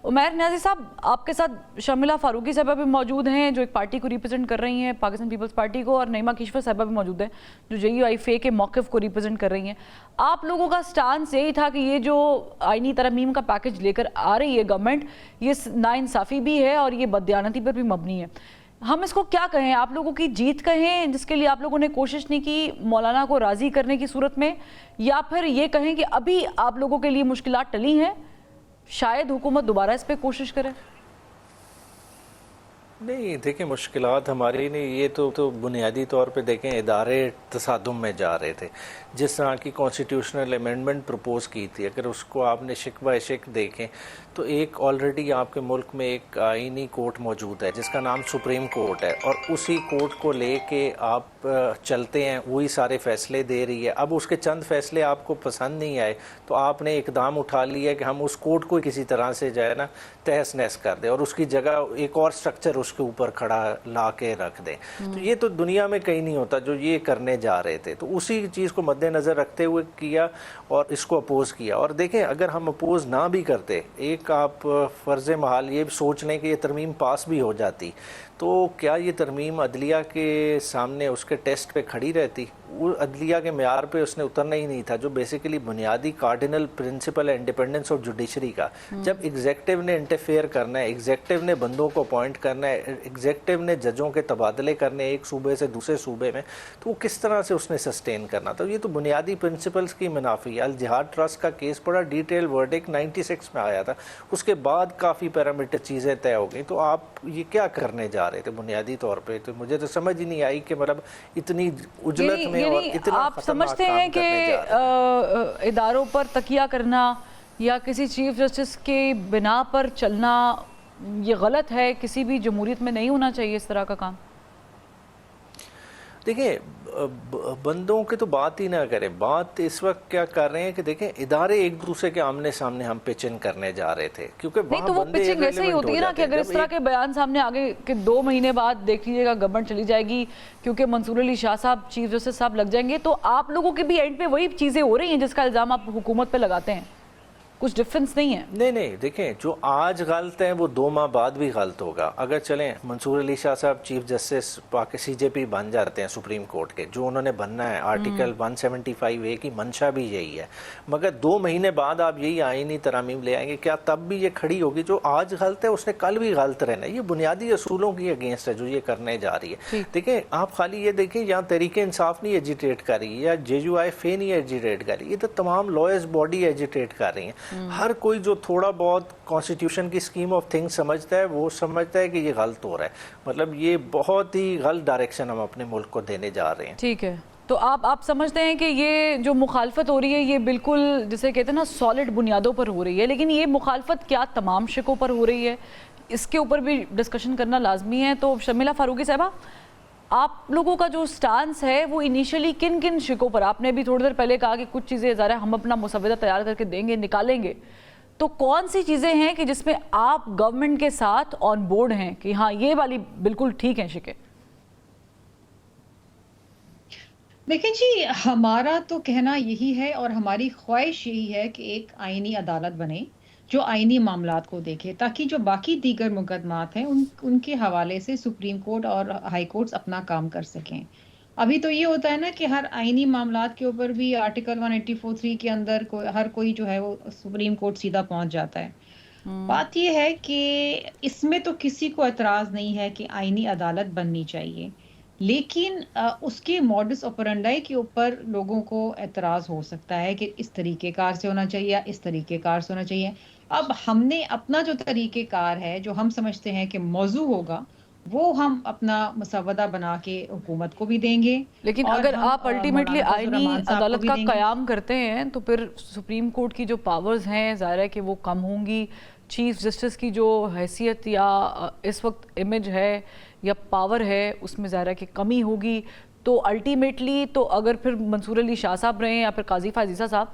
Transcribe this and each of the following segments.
عمیر نیازی صاحب آپ کے ساتھ شرمیلا فاروقی صاحبہ بھی موجود ہیں جو ایک پارٹی کو ریپرزینٹ کر رہی ہیں پاکستان پیپلز پارٹی کو، اور نعیمہ کشور صاحبہ بھی موجود ہیں جو JUIFA کے موقف کو ریپرزینٹ کر رہی ہیں. آپ لوگوں کا سٹانس یہی تھا کہ یہ جو آئینی ترمیم کا پیکج لے کر آ رہی ہے گورنمنٹ، یہ ناانصافی بھی ہے اور یہ بددیانتی پر بھی مبنی ہے. ہم اس کو کیا کہیں؟ آپ لوگوں کی جیت کہیں جس کے لیے آپ لوگوں نے کوشش نہیں کی مولانا کو راضی کرنے کی صورت میں، یا پھر یہ کہیں کہ ابھی آپ لوگوں کے لیے مشکلات ٹلی ہیں، شاید حکومت دوبارہ اس پہ کوشش کرے؟ نہیں دیکھیں، مشکلات ہماری نہیں، یہ تو بنیادی طور پہ دیکھیں ادارے تصادم میں جا رہے تھے. جس طرح کی کانسٹیٹیوشنل امینڈمنٹ پروپوز کی تھی، اگر اس کو آپ نے شک بہ شک دیکھیں تو ایک آلریڈی آپ کے ملک میں ایک آئینی کورٹ موجود ہے جس کا نام سپریم کورٹ ہے، اور اسی کورٹ کو لے کے آپ چلتے ہیں، وہی سارے فیصلے دے رہی ہے. اب اس کے چند فیصلے آپ کو پسند نہیں آئے تو آپ نے اقدام اٹھا لیا کہ ہم اس کورٹ کو کسی طرح سے جو ہے نا تہس نہس کر دیں اور اس کی جگہ ایک اور سٹرکچر اس کے اوپر کھڑا لا کے رکھ دیں. تو یہ تو دنیا میں کہیں نہیں ہوتا جو یہ کرنے جا رہے تھے. تو اسی چیز کو مد نظر رکھتے ہوئے کیا اور اس کو اپوز کیا. اور دیکھیں، اگر ہم اپوز نہ بھی کرتے، ایک آپ فرض محال یہ سوچ لیں کہ یہ ترمیم پاس بھی ہو جاتی، تو کیا یہ ترمیم عدلیہ کے سامنے اس کے ٹیسٹ پہ کھڑی رہتی؟ وہ عدلیہ کے معیار پہ اس نے اترنا ہی نہیں تھا، جو بیسیکلی بنیادی کارڈینل پرنسپل ہے انڈیپینڈنس آف جوڈیشری کا. جب ایگزیکٹو نے انٹرفیئر کرنا ہے، ایگزیکٹو نے بندوں کو اپوائنٹ کرنا ہے، ایگزیکٹو نے ججوں کے تبادلے کرنے ایک صوبے سے دوسرے صوبے میں، تو وہ کس طرح سے اس نے سسٹین کرنا تھا؟ یہ تو بنیادی پرنسپلز کی منافی ہے. الجہاد ٹرسٹ کا کیس بڑا ڈیٹیل ورڈکٹ 96 میں آیا تھا، اس کے بعد کافی پیرامیٹر چیزیں طے ہو گئیں. تو آپ یہ کیا کرنے جا رہے تھے بنیادی طور پہ؟ تو مجھے تو سمجھ ہی نہیں آئی کہ مطلب اتنی اجلت میں اور اتنا آپ خطرناک سمجھتے ہیں کام کہ کرنے جا رہے ہیں. اداروں پر تکیہ کرنا یا کسی چیف جسٹس کے بنا پر چلنا یہ غلط ہے؟ کسی بھی جمہوریت میں نہیں ہونا چاہیے اس طرح کا کام. دیکھیں، بندوں کی تو بات ہی نہ کریں. بات اس وقت کیا کر رہے ہیں کہ دیکھیں ادارے ایک دوسرے کے آمنے سامنے ہم پچنگ کرنے جا رہے تھے، کیونکہ نہیں تو وہ پچنگ ایسے ہی ہوتی ہے نا کہ اگر اس طرح کے بیان سامنے آگے کہ 2 مہینے بعد دیکھ لیجیے گا گورنمنٹ چلی جائے گی کیونکہ منصور علی شاہ صاحب چیف جسٹس صاحب لگ جائیں گے، تو آپ لوگوں کے بھی اینڈ پہ وہی چیزیں ہو رہی ہیں جس کا الزام آپ حکومت پہ لگاتے ہیں. کچھ ڈفرنس نہیں ہے. نہیں دیکھیں، جو آج غلط ہے وہ 2 ماہ بعد بھی غلط ہوگا. اگر چلیں منصور علی شاہ صاحب چیف جسٹس CJP بن جاتے ہیں سپریم کورٹ کے، جو انہوں نے بننا ہے، آرٹیکل 175A کی منشا بھی یہی ہے، مگر 2 مہینے بعد آپ یہی آئینی ترامیم لے آئیں گے، کیا تب بھی یہ کھڑی ہوگی؟ جو آج غلط ہے اس نے کل بھی غلط رہنا ہے. یہ بنیادی اصولوں کی اگینسٹ ہے جو یہ کرنے جا رہی ہے. دیکھیں، آپ خالی یہ دیکھیں، یہاں تحریک انصاف نہیں ایجیٹیٹ کر رہی ہے یا JUIFA نہیں ایجیٹیٹ کر رہی، یہ تو تمام لائرز باڈی ایجیٹیٹ کر رہی ہیں. ہر کوئی جو تھوڑا بہت کانسٹیٹیوشن کی اسکیم آف تھنگ سمجھتا ہے وہ سمجھتا ہے کہ یہ غلط ہو رہا ہے. مطلب یہ بہت ہی غلط ڈائریکشن ہم اپنے ملک کو دینے جا رہے ہیں. ٹھیک ہے، تو آپ سمجھتے ہیں کہ یہ جو مخالفت ہو رہی ہے یہ بالکل جسے کہتے ہیں نا سالڈ بنیادوں پر ہو رہی ہے، لیکن یہ مخالفت کیا تمام شکوں پر ہو رہی ہے؟ اس کے اوپر بھی ڈسکشن کرنا لازمی ہے. تو شرمیلا فاروقی صاحبہ، آپ لوگوں کا جو سٹانس ہے وہ انیشلی کن کن شکوں پر؟ آپ نے بھی تھوڑی دیر پہلے کہا کہ کچھ چیزیں ظاہر ہم اپنا مسودہ تیار کر کے دیں گے، نکالیں گے، تو کون سی چیزیں ہیں کہ جس میں آپ گورنمنٹ کے ساتھ آن بورڈ ہیں کہ ہاں یہ والی بالکل ٹھیک ہیں شکیں؟ دیکھیں جی، ہمارا تو کہنا یہی ہے اور ہماری خواہش یہی ہے کہ ایک آئینی عدالت بنے جو آئینی معاملات کو دیکھے، تاکہ جو باقی دیگر مقدمات ہیں ان کے حوالے سے سپریم کورٹ اور ہائی کورٹس اپنا کام کر سکیں. ابھی تو یہ ہوتا ہے نا کہ ہر آئینی معاملات کے اوپر بھی آرٹیکل 184(3) کے اندر ہر کوئی جو ہے وہ سپریم کورٹ سیدھا پہنچ جاتا ہے. بات یہ ہے کہ اس میں تو کسی کو اعتراض نہیں ہے کہ آئینی عدالت بننی چاہیے، لیکن اس کے موڈس آپرنڈائی کے اوپر لوگوں کو اعتراض ہو سکتا ہے کہ اس طریقہ کار سے ہونا چاہیے یا اس طریقہ کار سے ہونا چاہیے. اب ہم نے اپنا جو طریقہ کار ہے جو ہم سمجھتے ہیں کہ موضوع ہوگا وہ ہم اپنا مسودہ بنا کے حکومت کو بھی دیں گے. لیکن اگر آپ الٹیمیٹلی آئینی عدالت کا قیام کرتے ہیں تو پھر سپریم کورٹ کی جو پاورز ہیں ظاہر ہے کہ وہ کم ہوں گی. چیف جسٹس کی جو حیثیت یا اس وقت امیج ہے یا پاور ہے اس میں ظاہر ہے کہ کمی ہوگی. تو الٹیمیٹلی تو اگر پھر منصور علی شاہ صاحب رہیں یا پھر قاضی فائز صاحب،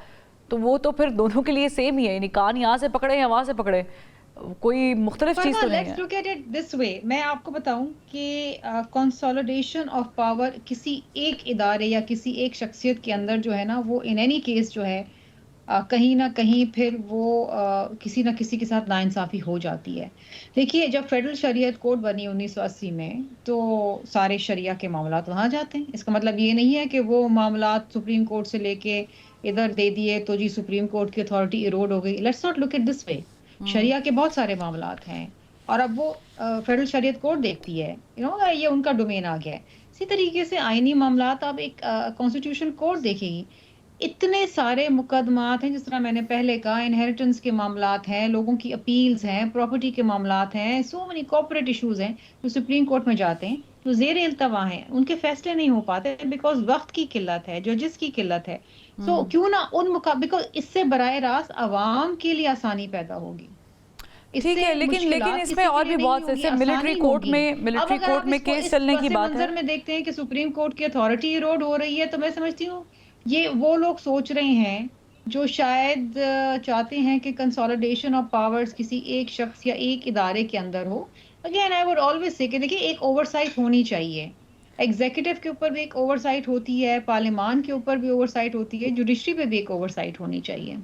تو وہ تو پھر دونوں کے لیے سیم ہی ہے، یعنی کان یہاں سے پکڑے یا وہاں سے پکڑے، کوئی مختلف چیز تو نہیں ہے. Let's look at it this way. میں آپ کو بتاؤں کہ کنسالیڈیشن آف پاور کسی ایک ادارے یا کسی ایک شخصیت کے اندر جو ہے نا وہ ان اینی کیس جو ہے کہیں نہ کہیں پھر وہ کسی نہ کسی کے ساتھ ناانصافی ہو جاتی ہے. دیکھیے جب فیڈرل شریعت کوڈ بنی 1980 میں تو سارے شریعہ کے معاملات وہاں جاتے ہیں. اس کا مطلب یہ نہیں ہے کہ وہ معاملات سپریم کورٹ سے لے کے ادھر دے دیے تو جی سپریم کورٹ کی اتھارٹی ایروڈ ہو گئی. Let's not look it this way. شریعہ کے بہت سارے معاملات ہیں اور اب وہ فیڈرل شریعت کوڈ دیکھتی ہے. یہ ان کا ڈومین آ گیا ہے. اسی طریقے سے آئینی معاملات اب ایک کانسٹیٹیوشن کوڈ دیکھے گی. اتنے سارے مقدمات ہیں، جس طرح میں نے پہلے کہا انہیریٹنس کے معاملات ہیں، لوگوں کی اپیلز ہیں، پراپرٹی کے معاملات ہیں، سو مینی کارپوریٹ ایشوز ہیں جو سپریم کورٹ میں جاتے ہیں، جو زیر التوا ہیں. ان کے فیصلے نہیں ہو پاتے بیکاز وقت کی قلت ہے، ججز کی قلت ہے. سو کیوں نہ ان بیکاز اس سے براہ راست عوام کے لیے آسانی پیدا ہوگی. اس ٹھیک سے ہے، لیکن مشکلات اس کسی میں کے اور لیے بھی نہیں بہت سے ہوگی، جیسے ملٹری آسانی کورٹ ہوگی. میں اب اگر آپ اس کو کیس اس چلنے کی پس بات ہے. منظر میں دیکھتے ہیں کہ سپریم کورٹ کی اتھارٹی ایروڈ ہو رہی ہے تو میں سمجھتی ہوں یہ وہ لوگ سوچ رہے ہیں جو شاید چاہتے ہیں کہ کنسالیڈیشن آف پاورز کسی ایک شخص یا ایک ادارے کے اندر ہو. Again I would always say کہ دیکھیے ایک اوور سائٹ ہونی چاہیے. ایگزیکٹو کے اوپر بھی ایک اوور سائٹ ہوتی ہے، پارلیمان کے اوپر بھی اوور سائٹ ہوتی ہے، جوڈیشری پہ بھی ایک اوور سائٹ ہونی چاہیے.